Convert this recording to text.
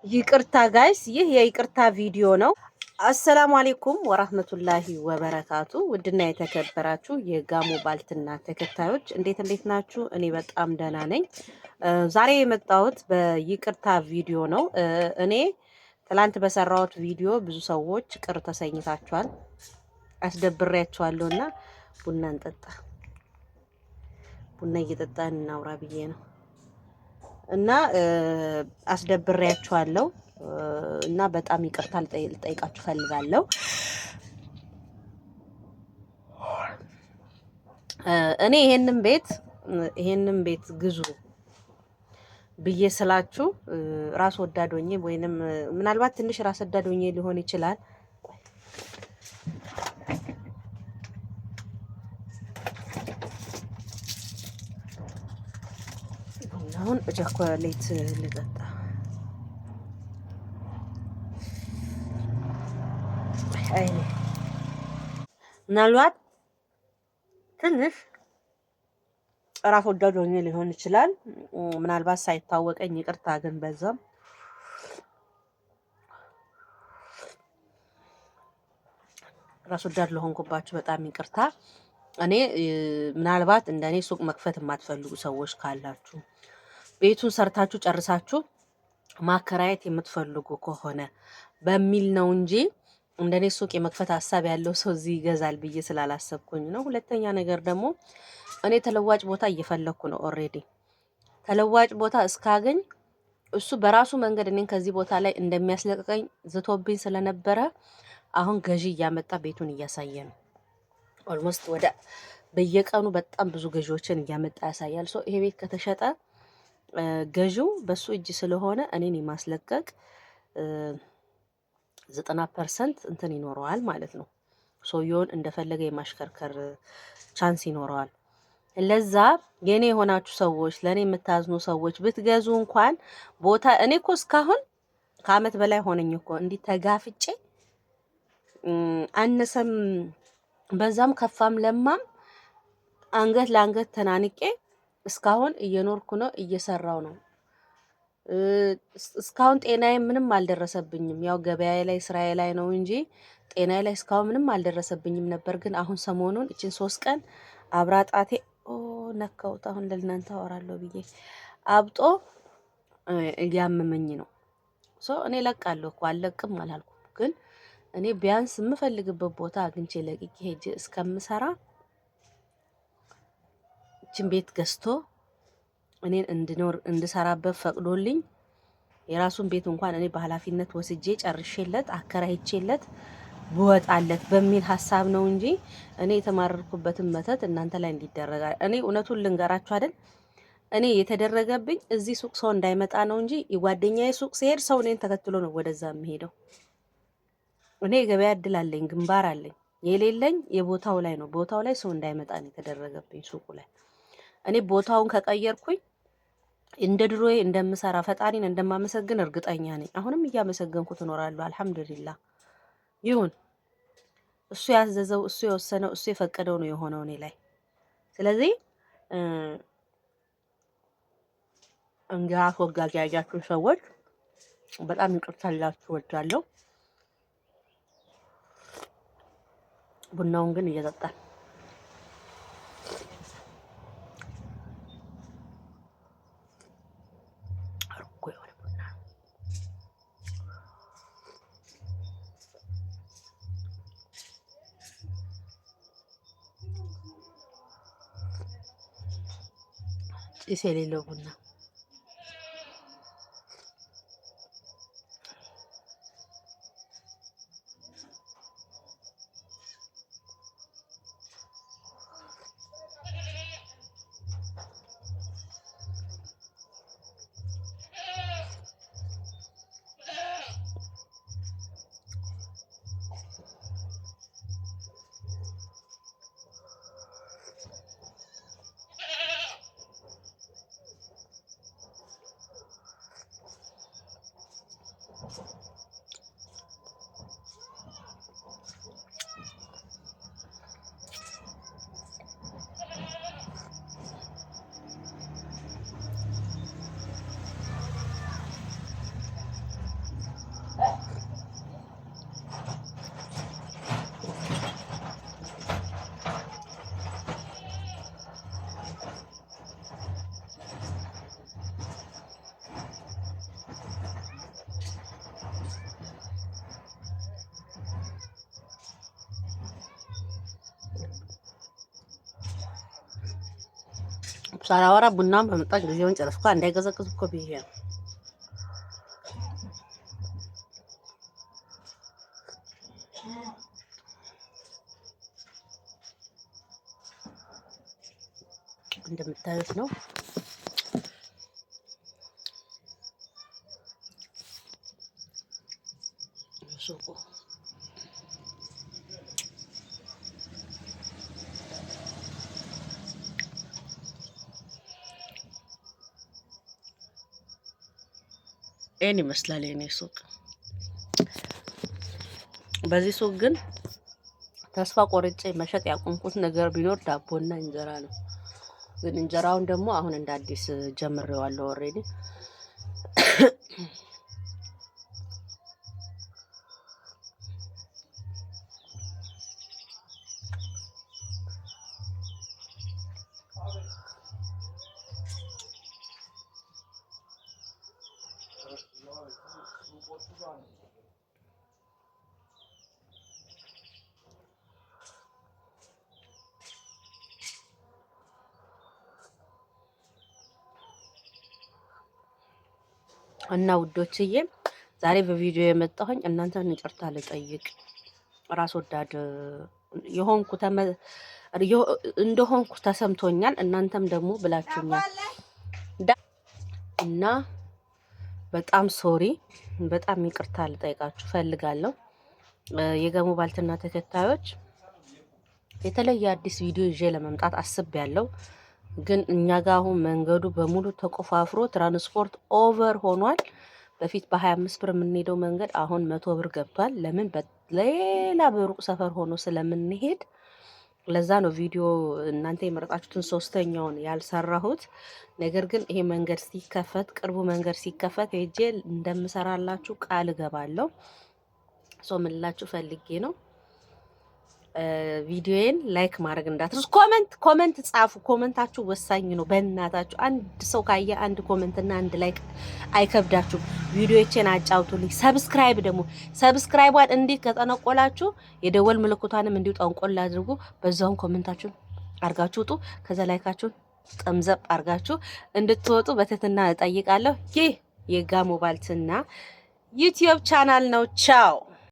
ይቅርታ ጋይስ፣ ይህ የይቅርታ ቪዲዮ ነው። አሰላሙ አሌይኩም ወራህመቱላሂ ወበረካቱ። ውድና የተከበራችሁ የጋሞ ባልትና ተከታዮች እንዴት ናችሁ? እኔ በጣም ደህና ነኝ። ዛሬ የመጣሁት በይቅርታ ቪዲዮ ነው። እኔ ትላንት በሰራሁት ቪዲዮ ብዙ ሰዎች ቅር ተሰኝታችኋል፣ አስደብሬያችኋለሁና ቡና እንጠጣ፣ ቡና እየጠጣን እናውራ ብዬ ነው እና አስደብሬያችኋለሁ እና በጣም ይቅርታ ልጠይቃችሁ ፈልጋለሁ። እኔ ይሄንን ቤት ግዙ ብዬ ስላችሁ ራስ ወዳድ ሆኜ ወይንም ምናልባት ትንሽ ራስ ወዳድ ሆኜ ሊሆን ይችላል። አሁን ቸኮሌት ልጠጣ። አይኔ ምናልባት ትንሽ ራስ ወዳድ ሆኜ ሊሆን ይችላል። ምናልባት ሳይታወቀኝ ይቅርታ። ግን በዛም ራስ ወዳድ ለሆንኩባችሁ በጣም ይቅርታ። እኔ ምናልባት እንደኔ ሱቅ መክፈት የማትፈልጉ ሰዎች ካላችሁ ቤቱን ሰርታችሁ ጨርሳችሁ ማከራየት የምትፈልጉ ከሆነ በሚል ነው እንጂ እንደኔ ሱቅ የመክፈት ሀሳብ ያለው ሰው እዚህ ይገዛል ብዬ ስላላሰብኩኝ ነው። ሁለተኛ ነገር ደግሞ እኔ ተለዋጭ ቦታ እየፈለኩ ነው። ኦሬዲ ተለዋጭ ቦታ እስካገኝ እሱ በራሱ መንገድ እኔን ከዚህ ቦታ ላይ እንደሚያስለቅቀኝ ዝቶብኝ ስለነበረ አሁን ገዢ እያመጣ ቤቱን እያሳየ ነው። ኦልሞስት ወደ በየቀኑ በጣም ብዙ ገዢዎችን እያመጣ ያሳያል። ሶ ይሄ ቤት ከተሸጠ ገዢው በሱ እጅ ስለሆነ እኔን የማስለቀቅ 90% እንትን ይኖረዋል ማለት ነው። ሰውየውን እንደፈለገ የማሽከርከር ቻንስ ይኖረዋል። ለዛ የኔ የሆናችሁ ሰዎች፣ ለኔ የምታዝኑ ሰዎች ብትገዙ እንኳን ቦታ እኔ እኮ እስካሁን ከአመት በላይ ሆነኝ እኮ እንዲህ ተጋፍጬ አነሰም በዛም ከፋም ለማም አንገት ለአንገት ተናንቄ እስካሁን እየኖርኩ ነው፣ እየሰራው ነው። እስካሁን ጤናዬ ምንም አልደረሰብኝም። ያው ገበያ ላይ ስራዬ ላይ ነው እንጂ ጤናዬ ላይ እስካሁን ምንም አልደረሰብኝም ነበር። ግን አሁን ሰሞኑን እቺን 3 ቀን አብራጣቴ ነካውት። አሁን ለእናንተ አወራለሁ ብዬ አብጦ እያመመኝ ነው። እኔ ለቃለሁ እኮ አልለቅም አላልኩም። ግን እኔ ቢያንስ የምፈልግበት ቦታ አግኝቼ ለቅቄ ሄጄ እስከምሰራ እቺን ቤት ገዝቶ እኔን እንድሰራበት ፈቅዶልኝ የራሱን ቤት እንኳን እኔ በኃላፊነት ወስጄ ጨርሼለት አከራይቼለት ብወጣለት በሚል ሀሳብ ነው እንጂ እኔ የተማረርኩበትን መተት እናንተ ላይ እንዲደረጋ እኔ እውነቱን ልንገራችሁ አይደል፣ እኔ የተደረገብኝ እዚህ ሱቅ ሰው እንዳይመጣ ነው እንጂ የጓደኛዬ ሱቅ ሲሄድ ሰው እኔን ተከትሎ ነው ወደዛ የሚሄደው። እኔ የገበያ እድል አለኝ፣ ግንባር አለኝ። የሌለኝ የቦታው ላይ ነው። ቦታው ላይ ሰው እንዳይመጣ ነው የተደረገብኝ ሱቁ ላይ። እኔ ቦታውን ከቀየርኩኝ እንደ ድሮዬ እንደምሰራ ፈጣሪን እንደማመሰግን እርግጠኛ ነኝ። አሁንም እያመሰገንኩት እኖራለሁ። አልሐምዱሊላህ ይሁን። እሱ ያዘዘው፣ እሱ የወሰነው፣ እሱ የፈቀደው ነው የሆነው እኔ ላይ። ስለዚህ እንግዲህ አስወጋጅ ያያችሁ ሰዎች በጣም ይቅርታ ልላችሁ እወዳለሁ። ቡናውን ግን እየጠጣን ጭስ የሌለው ቡና ሳላወራ ቡናም በመጣ ጊዜውን ጨረስኩ። እንዳይገዘግዝ እኮ ብዬ ነው። እንደምታዩት ነው። ሱቁ ይሄን ይመስላል የኔ ሱቅ። በዚህ ሱቅ ግን ተስፋ ቆርጬ መሸጥ ያቆምኩት ነገር ቢኖር ዳቦና እንጀራ ነው። ግን እንጀራውን ደግሞ አሁን እንደ አዲስ ጀምሬዋለሁ ኦልሬዲ። እና ውዶችዬ ዛሬ በቪዲዮ የመጣሁኝ እናንተን ይቅርታ ልጠይቅ። ራስ ወዳድ የሆንኩ እንደሆንኩ ተሰምቶኛል። እናንተም ደግሞ ብላችሁኛል እና በጣም ሶሪ፣ በጣም ይቅርታ ልጠይቃችሁ ፈልጋለሁ። የገሙ ባልትና ተከታዮች የተለየ አዲስ ቪዲዮ ይዤ ለመምጣት አስቤያለሁ። ግን እኛ ጋር አሁን መንገዱ በሙሉ ተቆፋፍሮ ትራንስፖርት ኦቨር ሆኗል። በፊት በ25 ብር የምንሄደው መንገድ አሁን 100 ብር ገብቷል። ለምን? ሌላ በሩቅ ሰፈር ሆኖ ስለምንሄድ ለዛ ነው ቪዲዮ እናንተ የመረጣችሁትን ሶስተኛውን ያልሰራሁት። ነገር ግን ይሄ መንገድ ሲከፈት፣ ቅርቡ መንገድ ሲከፈት ሄጄ እንደምሰራላችሁ ቃል እገባለሁ። ሶ ምንላችሁ ፈልጌ ነው። ቪዲዮዬን ላይክ ማድረግ እንዳትረሱ። ኮመንት ጻፉ። ኮመንታችሁ ወሳኝ ነው። በእናታችሁ አንድ ሰው ካየ አንድ ኮመንትና አንድ ላይክ አይከብዳችሁም። ቪዲዮዎቼን አጫውቱልኝ። ሰብስክራይቧን እንዴት ከጠነቆላችሁ የደወል ምልክቷንም እንዲሁ ጠንቆል አድርጉ። በዛውን ኮመንታችሁን አርጋችሁ ውጡ። ከዛ ላይካችሁን ጠምዘብ አርጋችሁ እንድትወጡ በትህትና እጠይቃለሁ። ይህ የጋሞ ባልትና ዩቲዩብ ቻናል ነው። ቻው